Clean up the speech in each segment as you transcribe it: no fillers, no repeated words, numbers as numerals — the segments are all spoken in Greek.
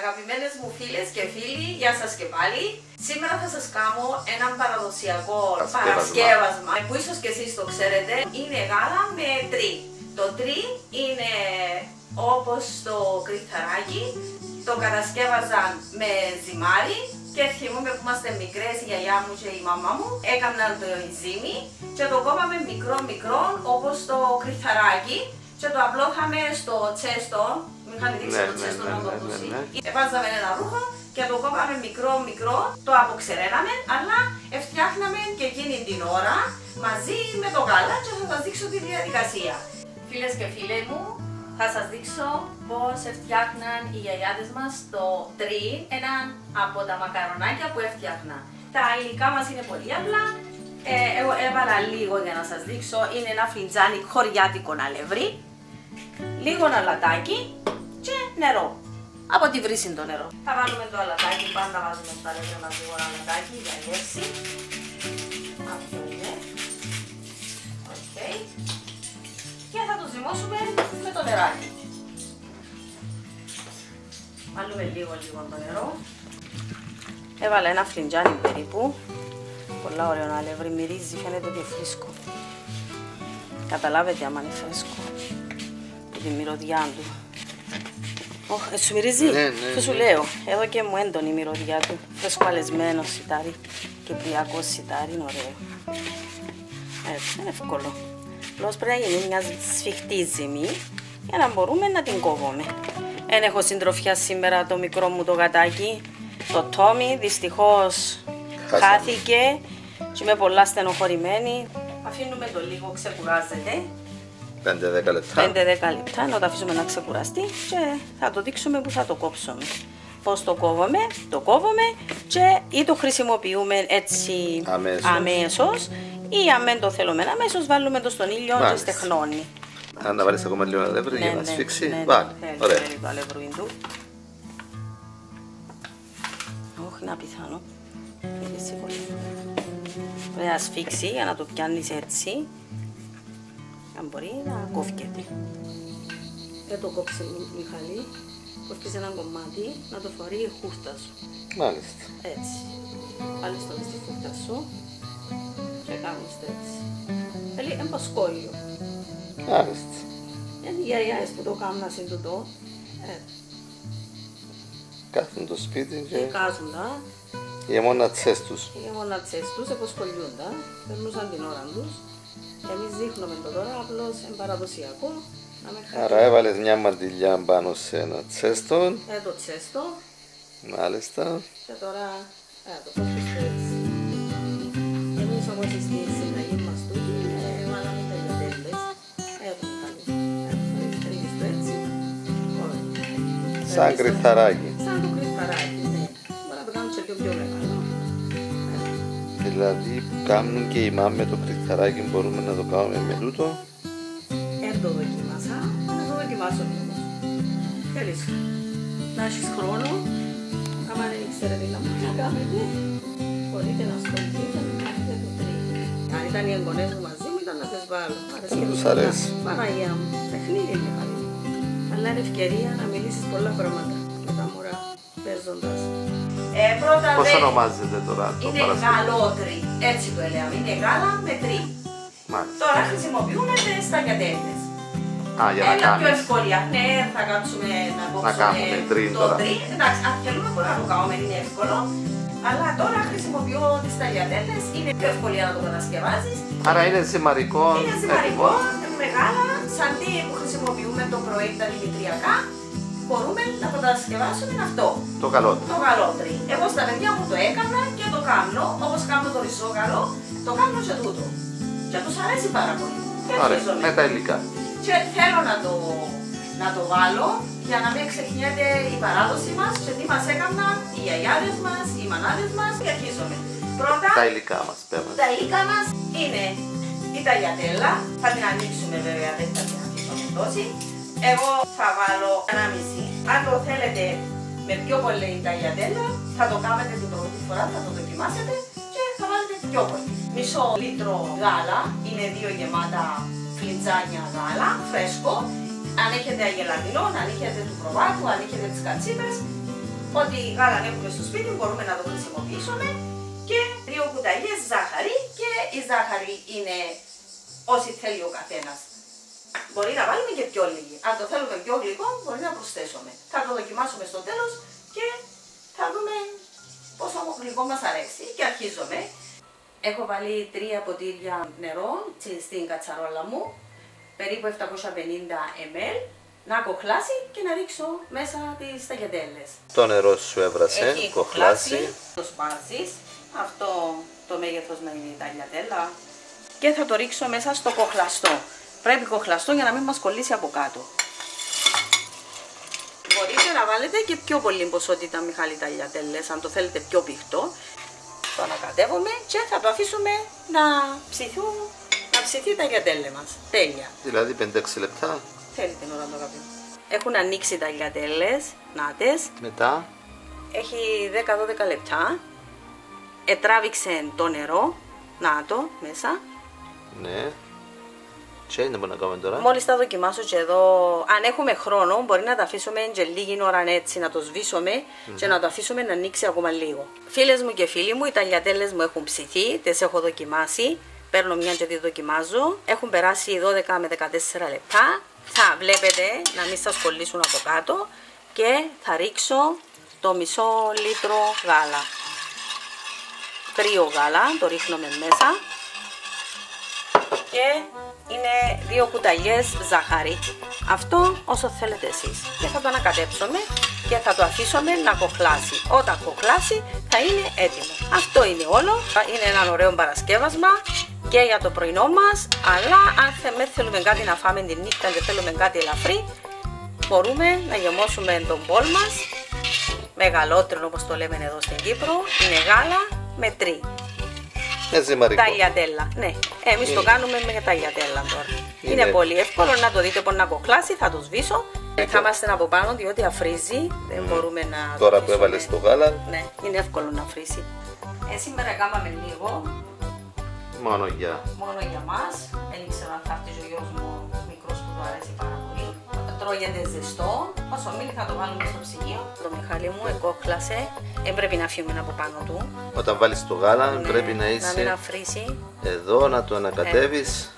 Αγαπημένες μου φίλες και φίλοι, γεια σας και πάλι. Σήμερα θα σας κάνω έναν παραδοσιακό παρασκεύασμα που ίσως και εσείς το ξέρετε. Είναι γάλα με τρί. Το τρί είναι όπως το κρυθαράκι. Το κατασκεύαζαν με ζυμάρι και θυμούμαι που είμαστε μικρές, η γιαγιά μου και η μαμά μου έκαναν το ζύμι και το κόβαμε μικρό όπως το κρυθαράκι και το απλώθαμε στο τσέστο. Μου είχαν δείξει το τσέστο να το ακούσει. Βάζαμε ένα ρούχο και το κόβαμε μικρό, το αποξεραίναμε, αλλά φτιάχναμε και εκείνη την ώρα μαζί με το γάλα και θα σας δείξω τη διαδικασία. Φίλες και φίλοι μου, θα σας δείξω πώς φτιάχναν οι γιαγιάδες μας το τρί, ένα από τα μακαρονάκια που έφτιαχνα. Τα υλικά μας είναι πολύ απλά. Εγώ έβαλα λίγο για να σας δείξω. Είναι ένα φλιτζάνι χωριάτικο αλεύρι, λίγο αλατάκι και νερό. Από τη βρύση το νερό. Θα βάλουμε το αλατάκι, πάντα βάζουμε στα αλεύρι μας λίγο αλατάκι για γεύση. Αυτό είναι. Okay. Και θα το ζυμώσουμε με το νεράκι. Βάλουμε λίγο το νερό. Έβαλα ένα φλιτζάνι περίπου. Πολλά ωραίο αλεύρι, μυρίζει, φαίνεται ότι είναι φρέσκο. Καταλάβετε άμα είναι φρέσκο. Με τη μυρωδιά του. Σου μυρίζει, αυτό σου λέω. Εδώ και μου έντονη η μυρωδιά του. Φρεσκοαλεσμένο σιτάρι, κυπριακό σιτάρι, είναι ωραίο. Έτσι, είναι εύκολο. Απλώς πρέπει να γίνει μια σφιχτή ζύμη για να μπορούμε να την κόβουμε. Δεν έχω συντροφιά σήμερα το μικρό μου το γατάκι. Το Τόμι δυστυχώς χάθηκε και είμαι πολλά στενοχωρημένη. Αφήνουμε το λίγο, ξεκουράζεται. 5-10 λεπτά. 5-10 λεπτά να το αφήσουμε να ξεκουραστεί και θα το δείξουμε που θα το κόψουμε. Πώς το κόβουμε και ή το χρησιμοποιούμε έτσι αμέσως ή αν δεν το θέλουμε αμέσως βάλουμε το στον ήλιο και στεχνώνει. Αν να βάλεις ακόμα λίγο αλεύρι για να σφίξει, βάλει. Ωραία. Το αλεύρι του. Όχι, είναι απιθανό. Πρέπει να σφίξει για να το πιάνεις έτσι. Αν μπορεί να κόφκεται. Δεν το κόψε Μιχαλή. Κόφκεις ένα κομμάτι να το φορεί η χούφτα σου. Μάλιστα. Έτσι. Βάλεις το στη χούφτα σου και κάνεις το έτσι. Θέλει ένα πασκόλιο. Μάλιστα. Είναι οι γιαγιάδες που το κάνουν να συντούτο. Κάθουν το σπίτι και κάζουν τα. Οι αιμονατσές τους. Οι αιμονατσές τους αποσχολιούν τα. Περνούσαν την ώρα τους. Εμείς δείχνουμε το τώρα, απλώς είναι παραδοσιακό. Άρα έβαλες μια μαντιλιά πάνω σε ένα τσέστο. Το τσέστο. Μάλιστα. Και τώρα το κόψεις έτσι. Εμείς όμως στη συνταγή μας τούτη βάλαμε τα γιοτέλες. Το Μιχαλή. Ρίχνεις το έτσι. Σαν κρυθαράκι. Σαν το κρυθαράκι, ναι. Μπορεί να το κάνουμε και πιο μεγάλο. Δηλαδή που κάνουν και οι μάμες το κρυθαράκι μπορούμε να το κάνουμε με τούτο. Το δοκίμασα, να το δοκιμάσω όμως. Θέλεις να έχεις χρόνο, άμα δεν ξέρετε να κάνετε, μπορείτε να ασχοληθείτε να κάνετε το τρί. Αν ήταν οι εγγονές μου μαζί μου ήταν να τις βάλω. Δεν τους αρέσει. Παναγία μου, παιχνίδι είναι καλή. Αλλά είναι ευκαιρία να μιλήσεις πολλά πράγματα με τα μωρά παίζοντας. Πώς ονομάζεται τώρα το είναι γαλότρι, έτσι το έλεγαμε, είναι γάλα με τρί. Τώρα χρησιμοποιούμε τις ταγιατέλες. Για να κάνεις. Πιο ευκολία. Ναι, θα κάτσουμε να κόψουμε το τρί. Εντάξει, αν θέλουμε μπορούμε να το κάνουμε, είναι εύκολο. Αλλά τώρα χρησιμοποιώ τις ταγιατέλες, είναι πιο ευκολία να το κατασκευάζεις. Άρα είναι ζυμαρικό. Είναι ζυμαρικό, μεγάλα, σαν τι που χρησιμοποιούμε το πρωί τα δημητριακά. Μπορούμε να το κατασκευάσουμε αυτό. Το καλότρι. Το καλότρι. Εγώ στα παιδιά μου το έκανα και το κάνω, όπως κάνω το ριζόγαλο, το κάνω και τούτο. Και τους αρέσει πάρα πολύ. Ωραία, με τα υλικά. Και θέλω να το βάλω για να μην ξεχνιέται η παράδοση μας και τι μας έκαναν οι γιαγιάδες μας, οι μανάδες μας και αρχίζουμε. Πρώτα, τα υλικά μας πέρα. Τα υλικά μας είναι η ταγιατέλα, θα την ανοίξουμε βέβαια, δεν θα την αφήσουμε τόση. Εγώ θα βάλω 1,5. Αν το θέλετε με πιο πολύ ταγιατέλα, θα το κάνετε την πρώτη φορά, θα το δοκιμάσετε και θα βάλετε πιο πολύ. Μισό λίτρο γάλα, είναι 2 γεμάτα φλιτζάνια γάλα, φρέσκο. Αν έχετε αγελαμινό, αν έχετε του προβάτου, αν έχετε τις κατσίπες, Ό,τι γάλα έχουμε στο σπίτι μπορούμε να το χρησιμοποιήσουμε και 2 κουταλιές ζάχαρη και η ζάχαρη είναι όσοι θέλει ο καθένας. Μπορεί να βάλουμε και πιο λίγη. Αν το θέλουμε πιο γλυκό μπορεί να προσθέσουμε. Θα το δοκιμάσουμε στο τέλος και θα δούμε πόσο γλυκό μας αρέσει. Και αρχίζουμε. Έχω βάλει 3 ποτήρια νερό στην κατσαρόλα μου, περίπου 750 ml, να κοχλάσει και να ρίξω μέσα τις ταγιατέλες. Το νερό σου έβρασε, έχει κοχλάσει. Το σπάζεις, αυτό το μέγεθος να είναι η ταγιατέλα και θα το ρίξω μέσα στο κοχλαστό. Πρέπει κοχλαστό για να μην μας κολλήσει από κάτω. Μπορείτε να βάλετε και πιο πολύ ποσότητα Μιχάλη ταγιατέλες, αν το θέλετε πιο πηχτό. Το ανακατεύουμε και θα το αφήσουμε να ψηθεί τα ταγιατέλε μας. Τέλεια. Δηλαδή 5-6 λεπτά. Θέλει την ώρα το αγαπητό. Έχουν ανοίξει τα ταγιατέλες, νάτες. Μετά. Έχει 10-12 λεπτά. Ετράβηξε το νερό, να το μέσα. Ναι. Τι είναι που να κάνουμε τώρα. Μόλις τα δοκιμάσω και εδώ, αν έχουμε χρόνο, μπορεί να τα αφήσουμε και λίγη ώρα έτσι, να το σβήσουμε και να το αφήσουμε να ανοίξει ακόμα λίγο. Φίλες μου και φίλοι μου, οι ταγιατέλες μου έχουν ψηθεί, τις έχω δοκιμάσει. Παίρνω μια και τη δοκιμάζω. Έχουν περάσει 12 με 14 λεπτά. Θα βλέπετε να μην σας κολλήσουν από κάτω και θα ρίξω το μισό λίτρο γάλα. Κρύο γάλα, το ρίχνουμε μέσα. Και είναι 2 κουταλιές ζάχαρη. Αυτό όσο θέλετε εσείς. Και θα το ανακατέψουμε και θα το αφήσουμε να κοχλάσει. Όταν κοχλάσει θα είναι έτοιμο. Αυτό είναι όλο. Είναι ένα ωραίο παρασκεύασμα και για το πρωινό μας. Αλλά αν θέλουμε κάτι να φάμε τη νύχτα και θέλουμε κάτι ελαφρύ, μπορούμε να γεμώσουμε τον μπολ μας. Μεγαλότερο όπως το λέμε εδώ στην Κύπρο. Είναι γάλα με τρί. Ταγιατέλα. Ναι, εμείς το κάνουμε με ταγιατέλα τώρα. Είναι πολύ εύκολο να το δείτε, μπορεί να κοχλάσει, θα το σβήσω. Θα είμαστε από πάνω διότι αφρίζει. Δεν μπορούμε να. Τώρα που έβαλες το γάλα. Ναι, είναι εύκολο να αφρίσει. Σήμερα κάναμε λίγο. Μόνο για μας. Δεν ήξερα αν θα έρθει ο γιος μου μικρός που του αρέσει πάρα πολύ. Τρώγεται ζεστό. Όσο μείνει θα το βάλουμε στο ψυγείο. Το Μιχάλη μου εκόχλασε. Δεν πρέπει να φύγουμε από πάνω του. Όταν βάλεις το γάλα πρέπει να είσαι. Να μην αφρίσει. Εδώ να το ανακατεύεις.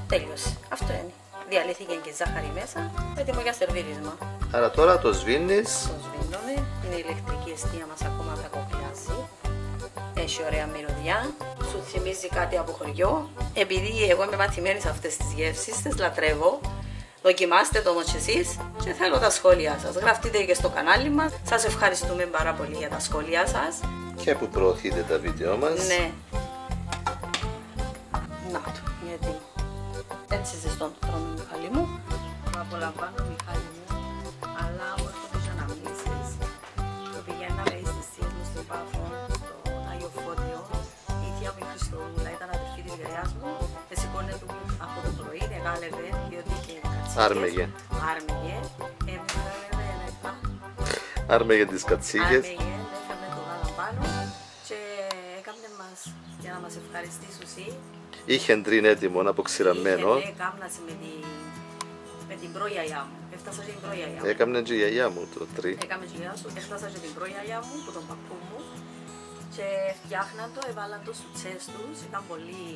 Τέλειωσε. Αυτό είναι. Διαλύθηκε και ζάχαρη μέσα. Έτοιμο για σερβίρισμα. Άρα τώρα το σβήνεις. Το σβήνουμε. Είναι η ηλεκτρική αιστεία μας ακόμα θα κοχλάσει. Έχει ωραία μυρωδιά. Σου θυμίζει κάτι από χωριό. Επειδή εγώ είμαι μαθημένη σε αυτές τις γεύσεις, τις λατρεύω. Δοκιμάστε το όμως εσείς και θέλω τα σχόλιά σας. Γραφτείτε και στο κανάλι μας. Σας ευχαριστούμε πάρα πολύ για τα σχόλιά σας. Και που προωθείτε τα βίντεο μας. Ναι. Να το, γιατί έτσι ζεστό το τρώμε, Μιχάλη μου. Το απολαμβάνω, Μιχάλη μου, αλλά μου έρχονται και αναμνήσεις. Το πηγαίναμε στις θείες μου στην Πάφο, στο Άγιο Φώτιο. Η θεία μου η Χριστοδούλα ήταν αδερφή της γιαγιάς μου. Σηκώνε του από το πρωί, εγάλευε, διότι είχε κατσίκες. Άρμεγε. Άρμεγε τις κατσίκες. Άρμεγε, έφερνε το γάλα πάνω και έκαμε μας για να μας ευχαριστήσει. Είχε τρίν έτοιμο, αποξηραμένο. Είχε έκαμνας με την προγιαγιά μου. Έφτασα και την προγιαγιά μου. Έκαμνε και η γιαγιά μου το τρί. Έκαμε και η γιαγιά σου, έφτασα και την προγιαγιά μου, που τον παππού μου. Και φτιάχναν το, έβαλαν το στους τσές τους, ήταν πολύ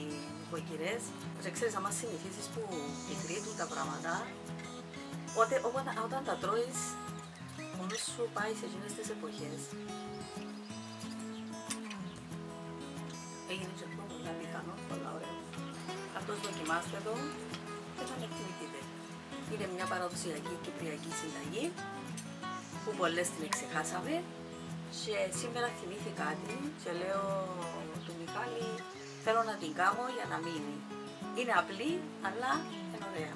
νοικοκυρές. Και ξέρεις, άμα συνηθίσεις που μικρήτουν τα πράγματα, όταν τα τρώεις, μόνος σου πάει σε εκείνες τις εποχές. Έγινε και πολύ πικανό, πολλά ωραία. Αυτός δοκιμάστε το και θα εκτιμηθείτε. Είναι μια παραδοσιακή κυπριακή συνταγή που πολλές την εξεχάσαμε και σήμερα θυμήθη κάτι και λέω του Μιχάλη θέλω να την κάνω για να μείνει. Είναι απλή αλλά είναι ωραία.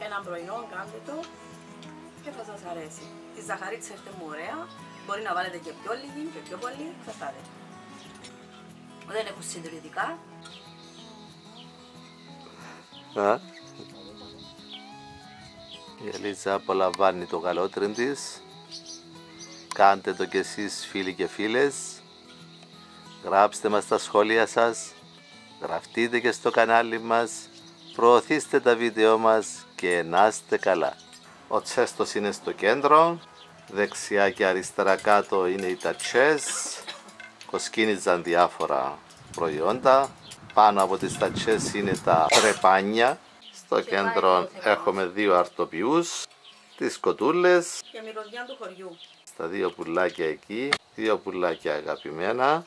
Ένα πρωινό κάντε το και θα σας αρέσει. Η ζαχαρίτσα έρχεται μου ωραία, μπορεί να βάλετε και πιο λίγη και πιο πολύ, κρατάτε. Δεν έχουν συντηρητικά. Η Ελίζα απολαμβάνει το γαλότριν της. Κάντε το κι εσείς φίλοι και φίλες. Γράψτε μας τα σχόλια σας. Γραφτείτε και στο κανάλι μας. Προωθήστε τα βίντεο μας και να είστε καλά. Ο τσέστος είναι στο κέντρο. Δεξιά και αριστερά κάτω είναι οι τατσές. Κοσκίνιζαν διάφορα προϊόντα. Πάνω από τις τατσές είναι τα τρεπάνια. Στο κέντρο έχουμε δύο αρτοποιούς, τις κοτούλες. Για μυρωδιά του χωριού. Στα δύο πουλάκια εκεί, δύο πουλάκια αγαπημένα.